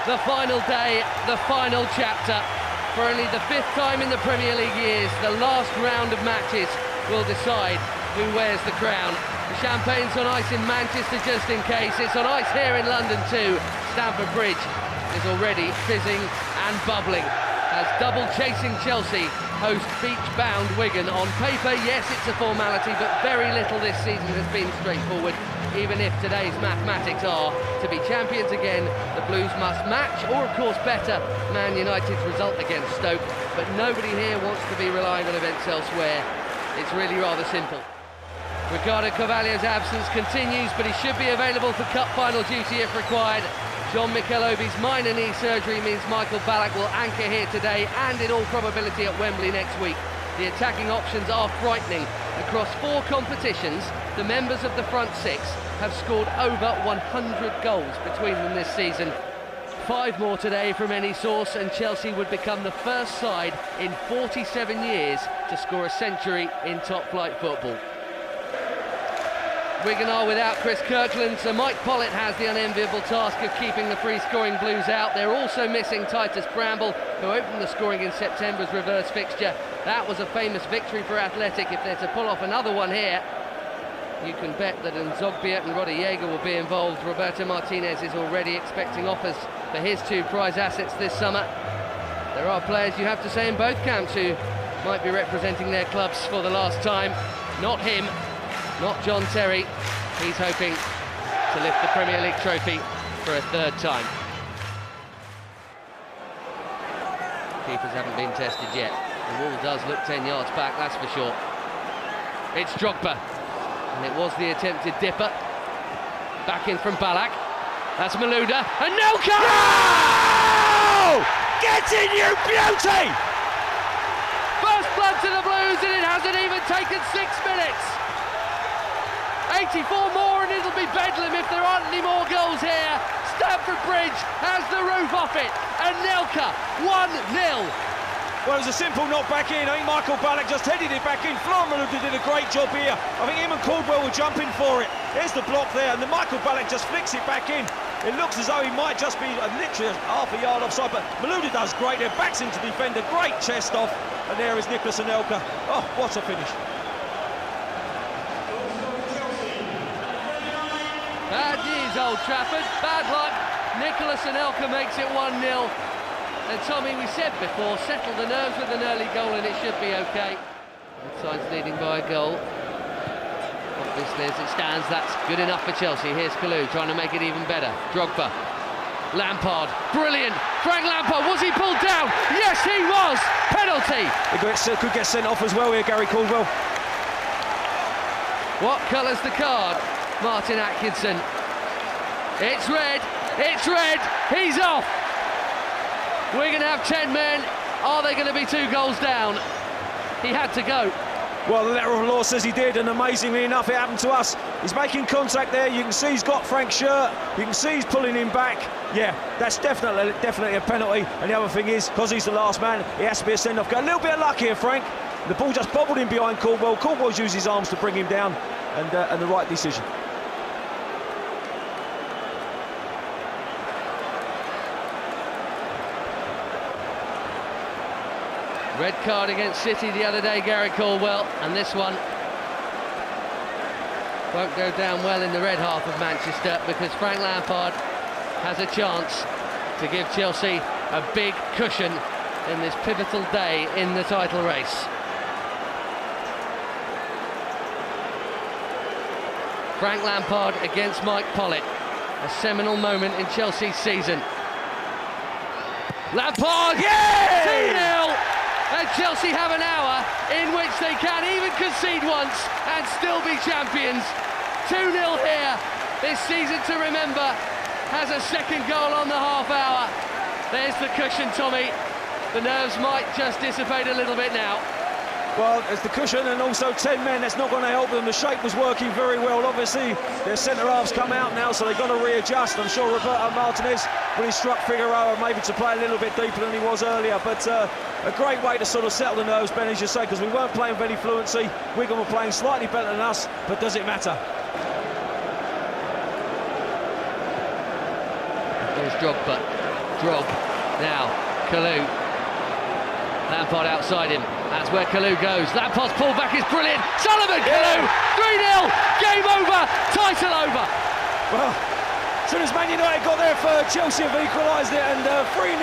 the final day, the final chapter. For only the 5th time in the Premier League years, the last round of matches will decide who wears the crown. The champagne's on ice in Manchester just in case. It's on ice here in London too. Stamford Bridge is already fizzing and bubbling as double chasing Chelsea host beach-bound Wigan. On paper, yes, it's a formality, but very little this season has been straightforward. Even if today's mathematics are to be champions again, the Blues must match, or of course better, Man United's result against Stoke. But nobody here wants to be relying on events elsewhere. It's really rather simple. Ricardo Carvalho's absence continues, but he should be available for cup final duty if required. John McKelobie's minor knee surgery means Michael Ballack will anchor here today and in all probability at Wembley next week. The attacking options are frightening. Across 4 competitions, the members of the front 6 have scored over 100 goals between them this season. 5 more today from any source, and Chelsea would become the first side in 47 years to score a century in top-flight football. Wigan are without Chris Kirkland, so Mike Pollitt has the unenviable task of keeping the free-scoring Blues out. They're also missing Titus Bramble, who opened the scoring in September's reverse fixture. That was a famous victory for Athletic. If they're to pull off another one here, you can bet that Nzogbia and Roddy Jaeger will be involved. Roberto Martinez is already expecting offers for his 2 prize assets this summer. There are players, you have to say, in both camps who might be representing their clubs for the last time. Not him. Not John Terry. He's hoping to lift the Premier League trophy for a 3rd time. Keepers haven't been tested yet. The wall does look 10 yards back, that's for sure. It's Drogba. And it was the attempted dipper. Back in from Ballack. That's Malouda. Anelka! No! Get in, you beauty! First blood to the Blues, and it hasn't even taken 6 minutes. 84 more and it'll be bedlam if there aren't any more goals here. Stamford Bridge has the roof off it. Anelka, 1-0. Well, it was a simple knock back in. I think Michael Ballack just headed it back in. F Malouda did a great job here. I think him and Caldwell were jumping for it. Here's the block there, and then Michael Ballack just flicks it back in. It looks as though he might just be literally half a yard offside, but Malouda does great there, backs into the defender, great chest off, and there is Nicolas Anelka. Oh, what a finish. Bad news, Old Trafford, bad luck. Nicolas Anelka makes it 1-0. And Tommy, we said before, settle the nerves with an early goal and it should be okay. Both sides leading by a goal. Obviously, as it stands, that's good enough for Chelsea. Here's Kalou trying to make it even better. Drogba. Lampard, brilliant. Frank Lampard, was he pulled down? Yes, he was. Penalty. He could get sent off as well here, Gary Caldwell. What colour's the card? Martin Atkinson. It's red, he's off. Wigan have 10 men. Are they going to be 2 goals down? He had to go. Well, the letter of law says he did, and amazingly enough, it happened to us. He's making contact there. You can see he's got Frank's shirt. You can see he's pulling him back. Yeah, that's definitely a penalty. And the other thing is, because he's the last man, he has to be a send-off. Got a little bit of luck here, Frank. The ball just bobbled in behind Caldwell. Caldwell's used his arms to bring him down, and the right decision. Red card against City the other day, Gary Caldwell, and this one won't go down well in the red half of Manchester, because Frank Lampard has a chance to give Chelsea a big cushion in this pivotal day in the title race. Frank Lampard against Mike Pollitt, a seminal moment in Chelsea's season. Lampard, 2-0! And Chelsea have an hour in which they can even concede once and still be champions. 2-0 here. This season to remember has a second goal on the half hour. There's the cushion, Tommy. The nerves might just dissipate a little bit now. Well, there's the cushion and also 10 men. That's not going to help them. The shape was working very well. Obviously, their centre-halves come out now, so they've got to readjust. I'm sure Roberto Martinez really struck Figueroa maybe to play a little bit deeper than he was earlier. But a great way to sort of settle the nerves, Ben, as you say, because we weren't playing with any fluency. Wigan were playing slightly better than us, but does it matter? There's Drogba. Drog, now, Kalou. Lampard outside him, that's where Kalou goes. Lampard's pullback is brilliant. Salomon, Kalou, 3-0, game over, title over. Well, as soon as Man United got there for Chelsea have equalised it, and 3-0,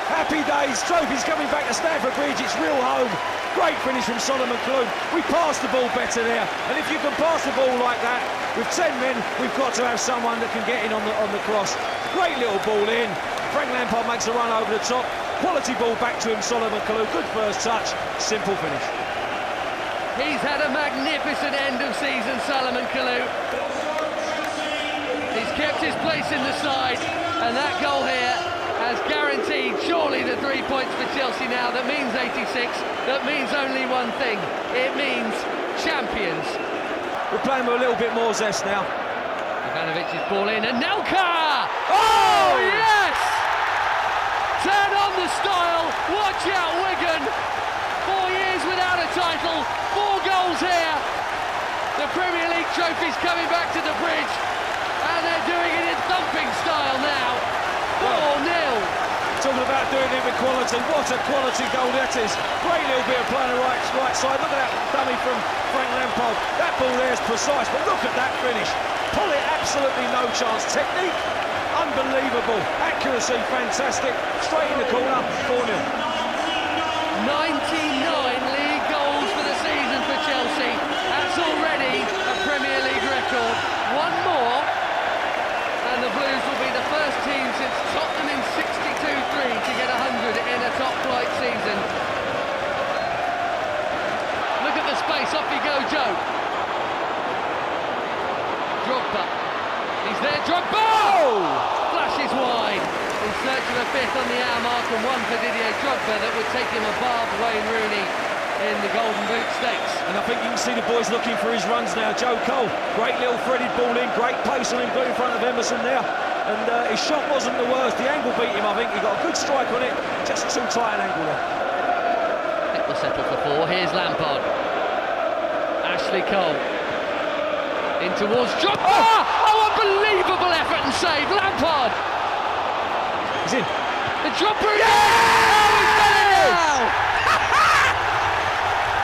happy days. Trophy's coming back to Stamford Bridge, it's real home. Great finish from Salomon Kalou. We passed the ball better there, and if you can pass the ball like that with 10 men, we've got to have someone that can get in on the cross. Great little ball in. Frank Lampard makes a run over the top. Quality ball back to him, Salomon Kalou. Good first touch, simple finish. He's had a magnificent end of season, Salomon Kalou. He's kept his place in the side, and that goal here has guaranteed surely the 3 points for Chelsea now. That means 86, that means only one thing, it means champions. We're playing with a little bit more zest now. Ivanovic's ball in, and Anelka! Oh yes! Turn on the style, watch out Wigan! 4 years without a title, 4 goals here. The Premier League trophy's coming back to the bridge, and they're doing it in thumping style now. 4-0. Talking about doing it with quality, what a quality goal that is. Great little bit of play on the right side. Look at that dummy from Frank Lampard. That ball there is precise, but look at that finish. Pollitt, absolutely no chance. Technique, unbelievable. Accuracy, fantastic. Straight in the corner, 4-0. 99 league goals for the season for Chelsea. That's already a Premier League record. One more, and the Blues will be the first team since Tottenham in 62-3 to get 100 in a top-flight season. Look at the space, off you go, Joe. Drogba, he's there, Drogba! Oh! Flashes wide, in search of a fifth on the hour mark, and one for Didier Drogba that would take him above Wayne Rooney in the Golden Boot Stakes. And I think you can see the boys looking for his runs now. Joe Cole, great little threaded ball in, great pace on him, got in front of Emerson there. And his shot wasn't the worst, the angle beat him, I think. He got a good strike on it, just too tight an angle there. I think we'll settle for 4. Here's Lampard. Ashley Cole. In towards Drogba! Oh, unbelievable effort and save, Lampard! He's in. The Drogba again! Oh, he's done it now!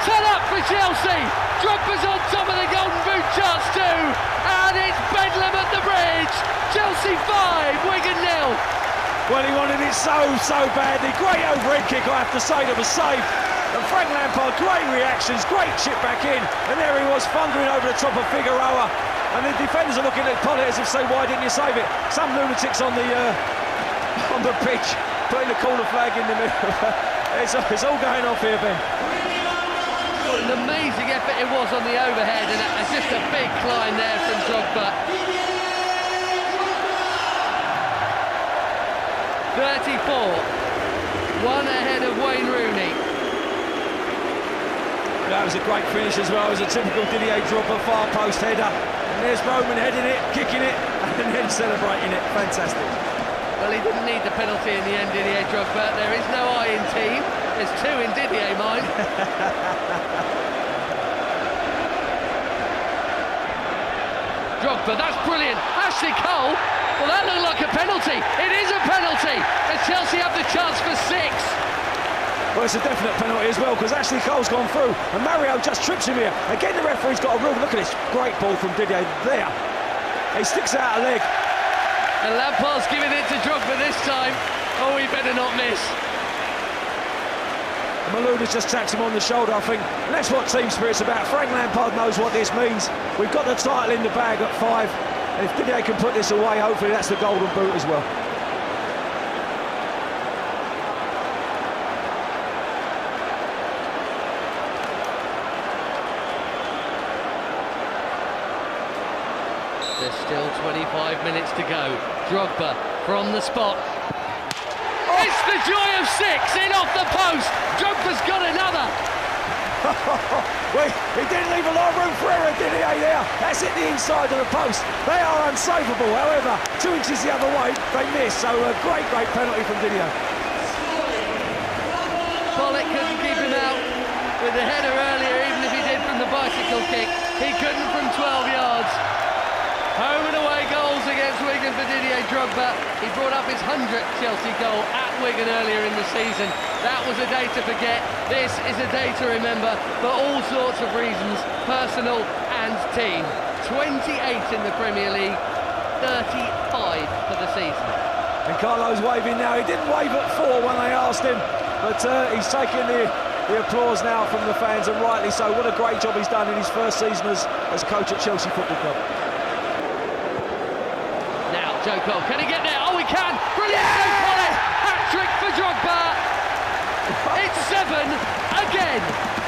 10 up for Chelsea! Drogba's on top of the Golden Boot charts too! And it's bedlam at the bridge! Chelsea 5, Wigan 0. Well, he wanted it so badly. Great overhead kick, I have to say, that was saved. And Frank Lampard, great reactions, great chip back in. And there he was, thundering over the top of Figueroa. And the defenders are looking at Pollitt as if to say, why didn't you save it? Some lunatics on the pitch, putting the corner flag in the middle. It's all going off here, Ben. What an amazing effort it was on the overhead, and just a big climb there from Drogba. 34, 1 ahead of Wayne Rooney. That was a great finish as well. It was a typical Didier Drogba far post header. And there's Roman heading it, kicking it, and then celebrating it. Fantastic. Well, he didn't need the penalty in the end, Didier Drogba. There is no I in team. There's 2 in Didier, mind. Drogba, that's brilliant. Ashley Cole. Well, that looked like a penalty. It is a penalty. And Chelsea have the chance for 6. Well, it's a definite penalty as well, because Ashley Cole's gone through, and Mario just trips him here. Again, the referee's got a rule. Look at this great ball from Didier there. He sticks out a leg. And Lampard's giving it to Drogba this time. Oh, he better not miss. Malouda's just tapped him on the shoulder, I think. And that's what team spirit's about. Frank Lampard knows what this means. We've got the title in the bag at 5. And if Didier can put this away, hopefully that's the Golden Boot as well. There's still 25 minutes to go. Drogba from the spot. Oh. It's the joy of 6, in off the post. Drogba's got another. Well, he didn't leave a lot of room for error, did he, there? That's hit the inside of the post. They are unsavable, however, 2 inches the other way, they miss. So a great penalty from Didier. Pollitt couldn't keep him out with the header earlier, even if he did from the bicycle kick. He couldn't from 12 yards. Home and away goals against Wigan for Didier Drogba. He brought up his 100th Chelsea goal at Wigan earlier in the season. That was a day to forget. This is a day to remember for all sorts of reasons, personal and team. 28 in the Premier League, 35 for the season. And Carlo's waving now. He didn't wave at 4 when they asked him, but he's taking the applause now from the fans, and rightly so. What a great job he's done in his first season as coach at Chelsea Football Club. Joe Cole, can he get there? Oh, he can! Brilliant! M Pollitt, hat-trick for Drogba! It's 7 again,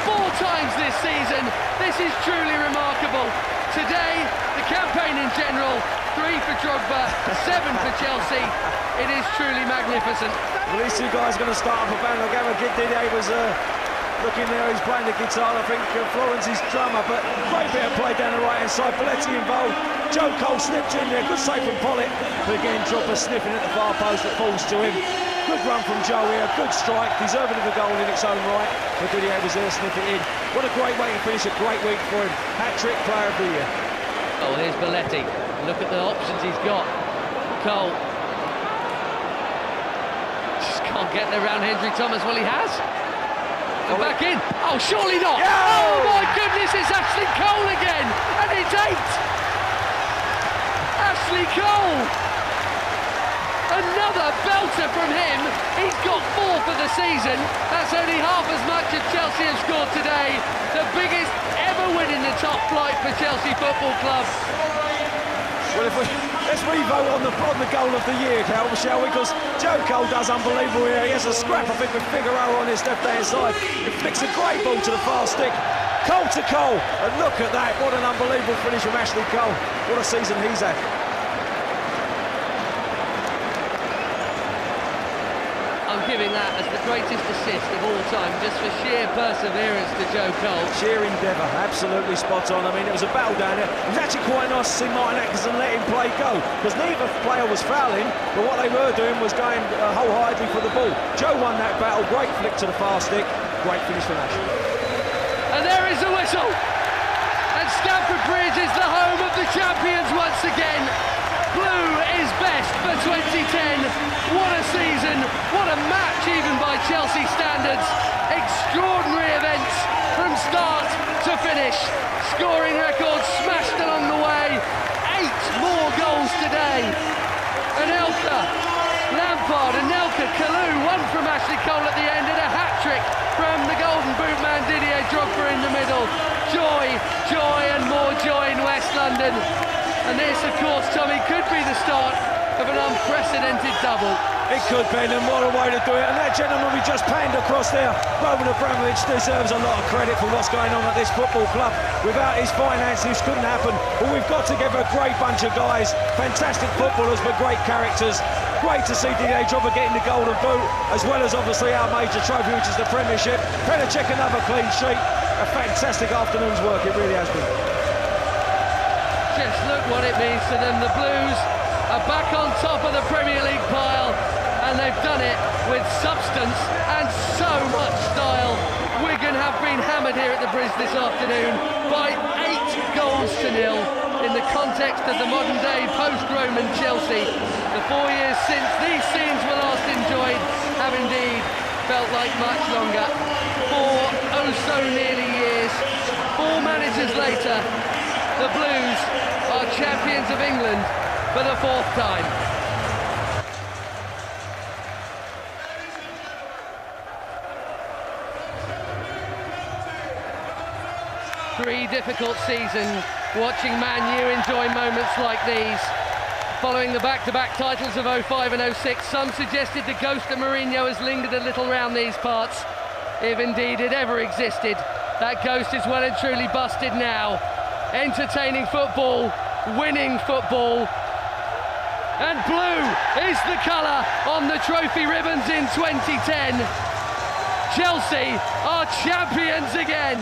4 times this season. This is truly remarkable. Today, the campaign in general, 3 for Drogba, 7 for Chelsea. It is truly magnificent. Well, these two guys are going to start up a band. Didier was looking there, he's playing the guitar. I think Florence is drummer, but great bit of play down the right-hand side. Belletti involved. Joe Cole slipped in there, good save from Pollitt. But again, Drogba sniffing at the far post that falls to him. Good run from Joe here, good strike, deserving of a goal in its own right. But Didier was there to sniff it in. What a great way to finish a great week for him. Hat-trick player of the year. Oh, here's Belletti. Look at the options he's got. Cole just can't get there around Hendry Thomas. Well, he has. And back in. Oh, surely not. Yo! Oh, my goodness, it's Ashley Cole again. And it's 8. Ashley Cole. Another belter from him. He's got 4 for the season. That's only half as much as Chelsea have scored today. The biggest ever win in the top flight for Chelsea Football Club. Well, let's re-vote on the goal of the year, Cal, shall we? Because Joe Cole does unbelievable here. He has a scrap, I think, with Figueroa on his left-hand side. He flicks a great ball to the far stick. Cole to Cole, and look at that. What an unbelievable finish from Ashley Cole. What a season he's had. I'm giving that as the greatest assist of all time, just for sheer perseverance to Joe Cole. Sheer endeavour, absolutely spot on. I mean, it was a battle down there. It was actually quite nice to see Martin Atkinson let him play go, because neither player was fouling, but what they were doing was going wholeheartedly for the ball. Joe won that battle, great flick to the far stick, great finish from Ash. And there is the whistle. And Stamford Bridge is the home of the champions once again. Blue is best for 2010. What a season, what a match even by Chelsea standards. Extraordinary events from start to finish. Scoring records smashed along the way. 8 more goals today. Anelka, Lampard, Anelka, Kalou, 1 from Ashley Cole at the end, and a hat-trick from the Golden Boot man Didier Drogba in the middle. Joy, joy and more joy in West London. And this, of course, Tommy, could be the start of an unprecedented double. It could be, and what a way to do it. And that gentleman we just panned across there, Roman Abramovich, deserves a lot of credit for what's going on at this football club. Without his finances, couldn't happen. But we've got together a great bunch of guys, fantastic footballers, but great characters. Great to see Didier Drogba getting the golden boot, as well as obviously our major trophy, which is the Premiership. P Cech, another clean sheet. A fantastic afternoon's work, it really has been. Just look what it means to them. The Blues are back on top of the Premier League pile, and they've done it with substance and so much style. Wigan have been hammered here at the Bridge this afternoon by 8 goals to 0 in the context of the modern day post-Roman Chelsea. The 4 years since these scenes were last enjoyed have indeed felt like much longer. 4 oh so nearly years, 4 managers later, the Blues are champions of England for the 4th time. Three difficult seasons watching Man U enjoy moments like these. Following the back-to-back titles of 05 and 06, some suggested the ghost of Mourinho has lingered a little round these parts. If indeed it ever existed, that ghost is well and truly busted now. Entertaining football, winning football, and blue is the colour on the trophy ribbons in 2010. Chelsea are champions again.